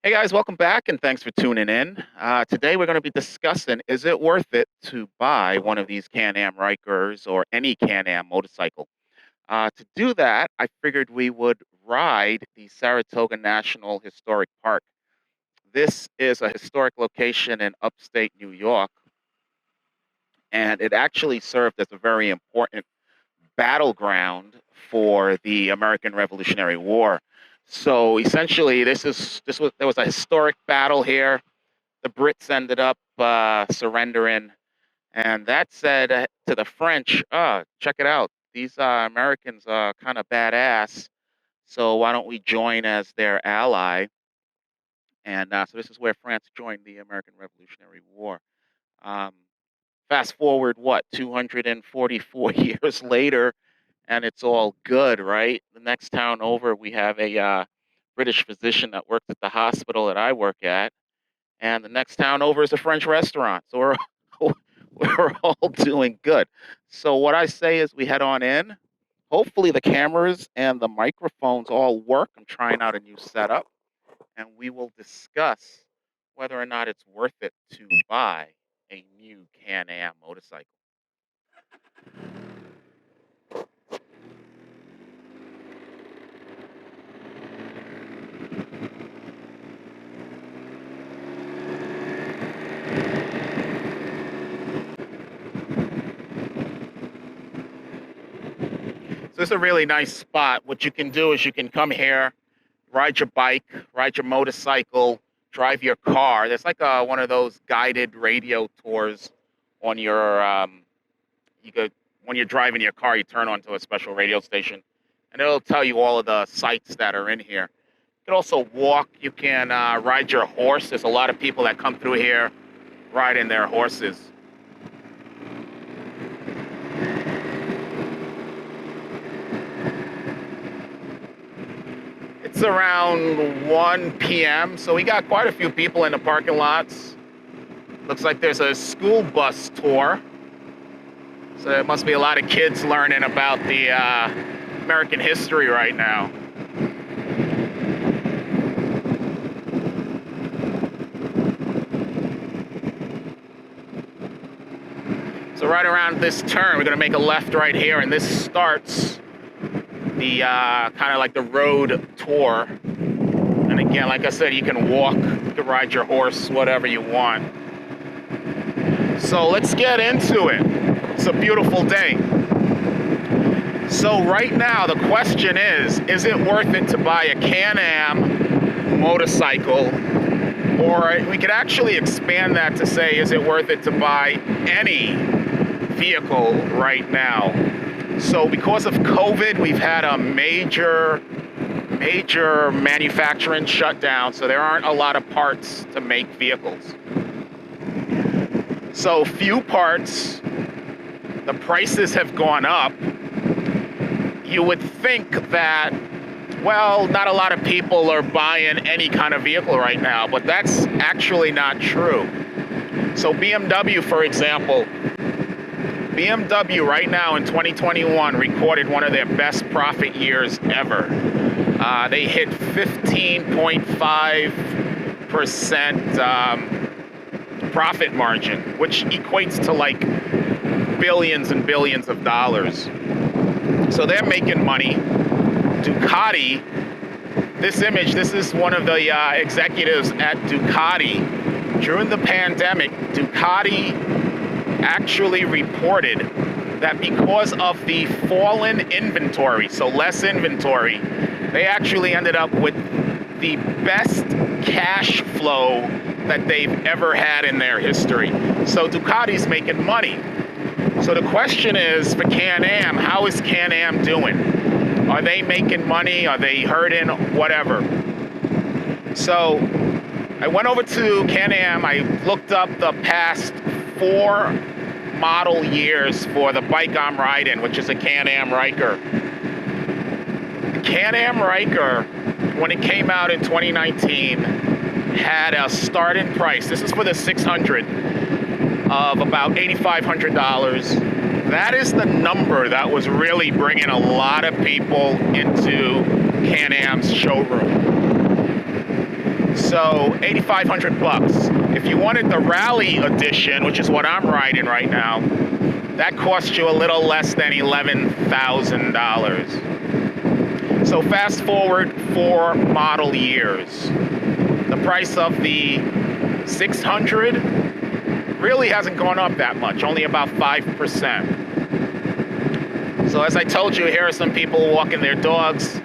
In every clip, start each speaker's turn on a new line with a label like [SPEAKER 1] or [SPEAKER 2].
[SPEAKER 1] Hey guys, welcome back and thanks for tuning in. Today we're going to be discussing, is it worth it to buy one of these Can-Am Rikers or any Can-Am motorcycle? To do that, I figured we would ride the Saratoga National Historic Park. This is a historic location in upstate New York, and it actually served as a very important battleground for the American Revolutionary War. So essentially, there was a historic battle here. The Brits ended up surrendering, and that said to the French, check it out. These Americans are kind of badass, so why don't we join as their ally? And so this is where France joined the American Revolutionary War. Um, Fast forward, what, 244 years later, and it's all good, right? The next town over, we have a British physician that works at the hospital that I work at, and the next town over is a French restaurant. So we're all doing good. So what I say is we head on in. Hopefully the cameras and the microphones all work. I'm trying out a new setup, and we will discuss whether or not it's worth it to buy a new Can-Am motorcycle. So this is a really nice spot. What you can do is you can come here, ride your bike, ride your motorcycle, drive your car. There's like one of those guided radio tours on your you go when you're driving your car, you turn onto a special radio station, and it'll tell you all of the sites that are in here. You can also walk. You can ride your horse. There's a lot of people that come through here riding their horses. It's around 1 p.m., so we got quite a few people in the parking lots. Looks like there's a school bus tour. So there must be a lot of kids learning about the American history right now. So right around this turn, we're going to make a left right here, and this starts the kind of like the road tour. And again, like I said, you can walk, you can ride your horse, whatever you want. So let's get into it. It's a beautiful day. So right now, the question is it worth it to buy a Can-Am motorcycle? Or we could actually expand that to say, is it worth it to buy any vehicle right now? So because of COVID, we've had a major manufacturing shutdown, so there aren't a lot of parts to make vehicles. So few parts, the prices have gone up. You would think that, well, not a lot of people are buying any kind of vehicle right now, but that's actually not true. So BMW, for example, BMW right now in 2021 recorded one of their best profit years ever. They hit 15.5% profit margin, which equates to like billions and billions of dollars. So they're making money. Ducati, this is one of the executives at Ducati. During the pandemic, Ducati actually reported that because of the fallen inventory, so less inventory, they actually ended up with the best cash flow that they've ever had in their history. So Ducati's making money. So the question is, for Can-Am, how is Can-Am doing? Are they making money? Are they hurting? Whatever. So I went over to Can-Am. I looked up the past 4 model years for the bike I'm riding, which is a Can-Am Ryker. The Can-Am Ryker, when it came out in 2019, had a starting price. This is for the 600 of about $8,500. That is the number that was really bringing a lot of people into Can-Am's showroom. So 8,500 bucks. If you wanted the Rally Edition, which is what I'm riding right now, that costs you a little less than $11,000. So fast forward 4 model years. The price of the 600 really hasn't gone up that much, only about 5%. So as I told you, here are some people walking their dogs.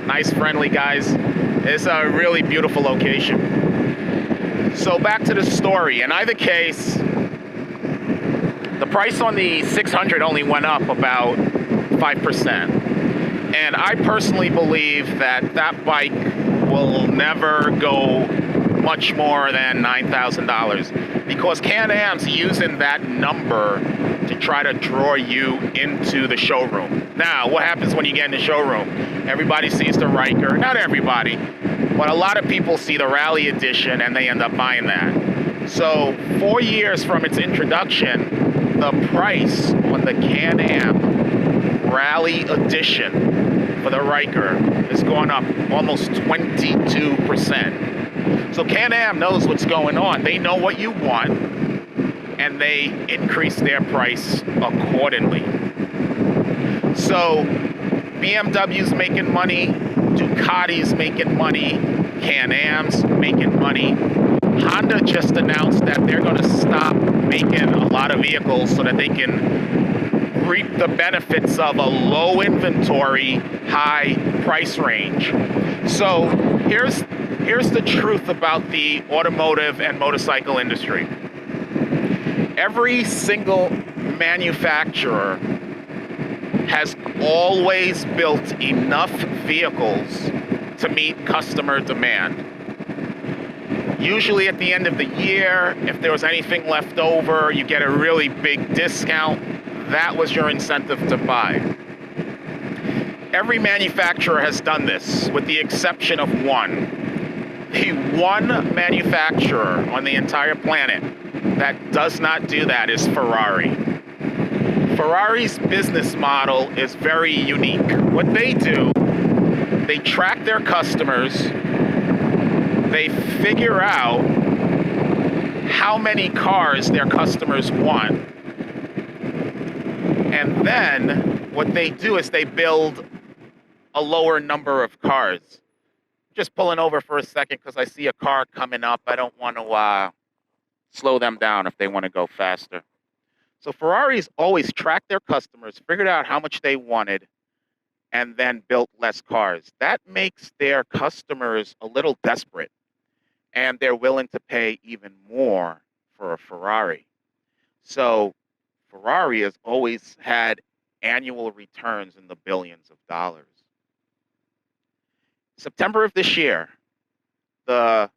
[SPEAKER 1] Nice, friendly guys. It's a really beautiful location. So back to the story. In either case, the price on the 600 only went up about 5%. And I personally believe that that bike will never go much more than $9,000 because Can-Am's using that number to try to draw you into the showroom. Now, what happens when you get in the showroom? Everybody sees the Ryker. Not everybody, but a lot of people see the Rally Edition and they end up buying that. So 4 years from its introduction, the price on the Can-Am Rally Edition for the Ryker has gone up almost 22%. So Can-Am knows what's going on. They know what you want, and they increase their price accordingly. So BMW's making money, Ducati's making money, Can-Am's making money. Honda just announced that they're going to stop making a lot of vehicles so that they can reap the benefits of a low inventory, high price range. So here's the truth about the automotive and motorcycle industry. Every single manufacturer has always built enough vehicles to meet customer demand. Usually at the end of the year, if there was anything left over, you get a really big discount. That was your incentive to buy. Every manufacturer has done this, with the exception of one. The one manufacturer on the entire planet that does not do that is Ferrari. Ferrari's business model is very unique. What they do, they track their customers, they figure out how many cars their customers want, and then what they do is they build a lower number of cars. Just pulling over for a second because I see a car coming up. I don't want to slow them down if they want to go faster. So Ferrari's always tracked their customers, figured out how much they wanted, and then built less cars. That makes their customers a little desperate, and they're willing to pay even more for a Ferrari. So Ferrari has always had annual returns in the billions of dollars. September of this year, the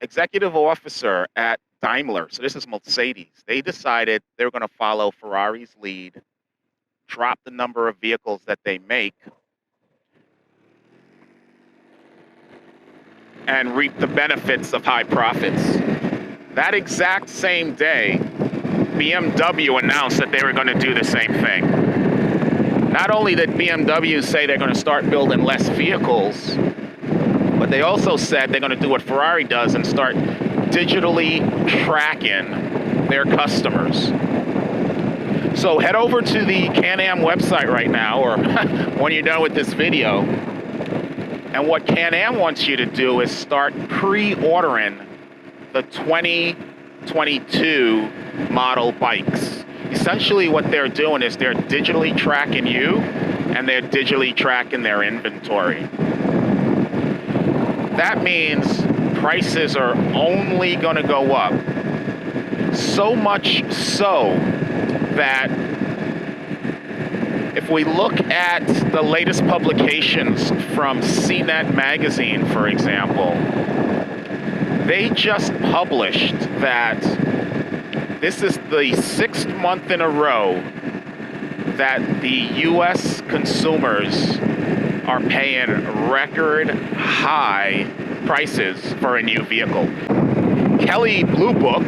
[SPEAKER 1] executive officer at Daimler, so this is Mercedes, they decided they were going to follow Ferrari's lead, drop the number of vehicles that they make, and reap the benefits of high profits. That exact same day, BMW announced that they were going to do the same thing. Not only did BMW say they're going to start building less vehicles, but they also said they're going to do what Ferrari does and start digitally tracking their customers. So head over to the Can-Am website right now, or when you're done with this video, and what Can-Am wants you to do is start pre-ordering the 2022 model bikes. Essentially what they're doing is they're digitally tracking you, and they're digitally tracking their inventory. That means prices are only going to go up. So much so that if we look at the latest publications from CNET magazine, for example, they just published that this is the 6th month in a row that the U.S. consumers are paying record high prices for a new vehicle. Kelley Blue Book,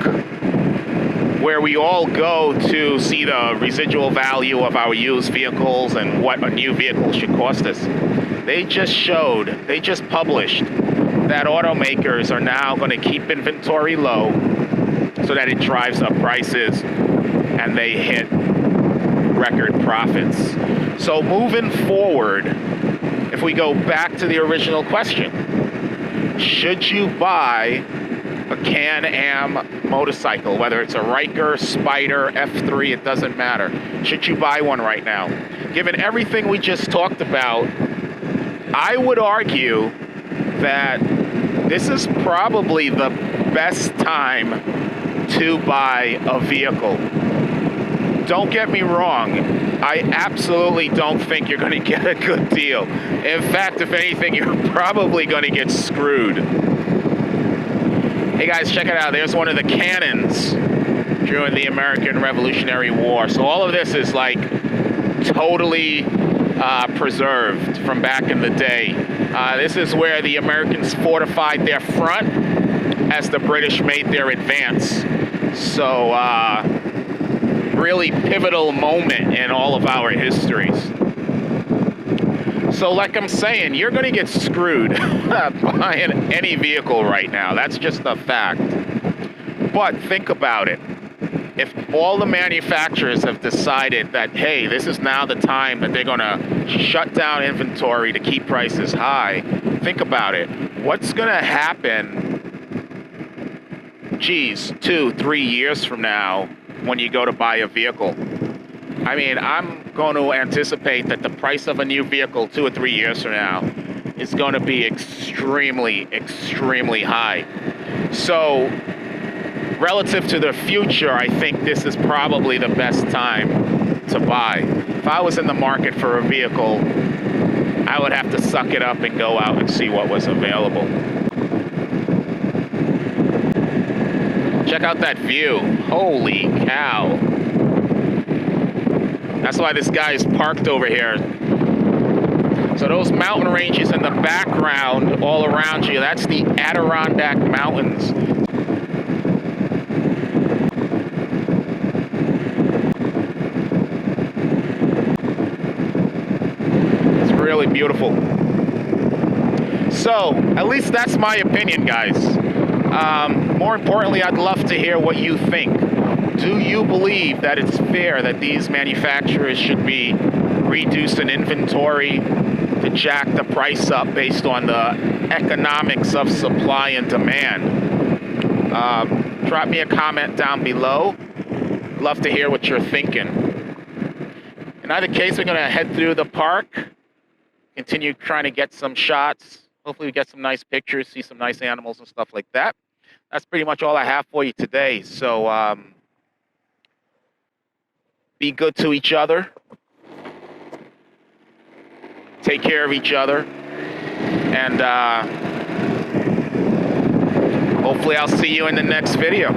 [SPEAKER 1] where we all go to see the residual value of our used vehicles and what a new vehicle should cost us, They just published that automakers are now going to keep inventory low so that it drives up prices and they hit record profits. So moving forward, if we go back to the original question, should you buy a Can-Am motorcycle, whether it's a Ryker, Spyder, F3, it doesn't matter. Should you buy one right now? Given everything we just talked about, I would argue that this is probably the best time to buy a vehicle. Don't get me wrong, I absolutely don't think you're going to get a good deal. In fact, if anything, you're probably going to get screwed. Hey guys, check it out. There's one of the cannons during the American Revolutionary War. So all of this is like totally preserved from back in the day. This is where the Americans fortified their front as the British made their advance. So really pivotal moment in all of our histories. So like I'm saying, you're going to get screwed buying any vehicle right now. That's just a fact. But think about it. If all the manufacturers have decided that, hey, this is now the time that they're going to shut down inventory to keep prices high, think about it. What's going to happen, 2-3 years from now when you go to buy a vehicle? I mean, I'm going to anticipate that the price of a new vehicle 2 or 3 years from now is going to be extremely, extremely high. So relative to the future, I think this is probably the best time to buy. If I was in the market for a vehicle, I would have to suck it up and go out and see what was available. Check out that view. Holy cow. That's why this guy is parked over here. So those mountain ranges in the background all around you, that's the Adirondack Mountains. It's really beautiful. So, at least that's my opinion, guys. More importantly, I'd love to hear what you think. Do you believe that it's fair that these manufacturers should be reducing inventory to jack the price up based on the economics of supply and demand? Drop me a comment down below. Love to hear what you're thinking. In either case, we're going to head through the park, continue trying to get some shots. Hopefully we get some nice pictures, see some nice animals and stuff like that. That's pretty much all I have for you today. So be good to each other. Take care of each other. And hopefully I'll see you in the next video.